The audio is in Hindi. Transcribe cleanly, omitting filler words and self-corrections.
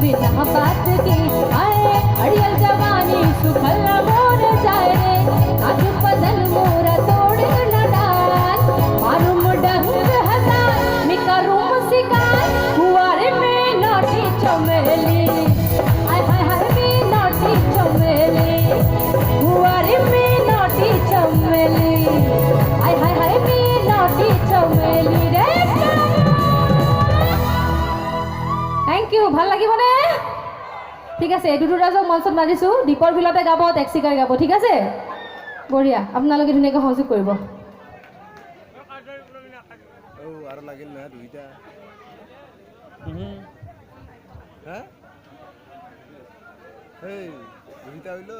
बिना बात की आए अड़ियल जवानी सुखल मोर जाए रे नाजुक बदन मोरा तोड़ न डाल मारूम डंग हसान मैं करूँ शिकार हुआरे में नोटी चमेली हाय हाय हाय में नोटी चमेली हुआरे में नोटी चमेली हाय हाय हाय में नोटी चमेली रे थैंक यू ভাল লাগিবনে ঠিক আছে দুদু ৰাজক মঞ্চত মাতিছো দীপৰ বিলতে গাব টেক্সিকাৰ গাব ঠিক আছে বঢ়িয়া আপোনালোকে ধুনীয়াকৈ সহযোগ কৰিব ও আর লাগিল না দুইটা হ্যাঁ এই দুইটা হইলো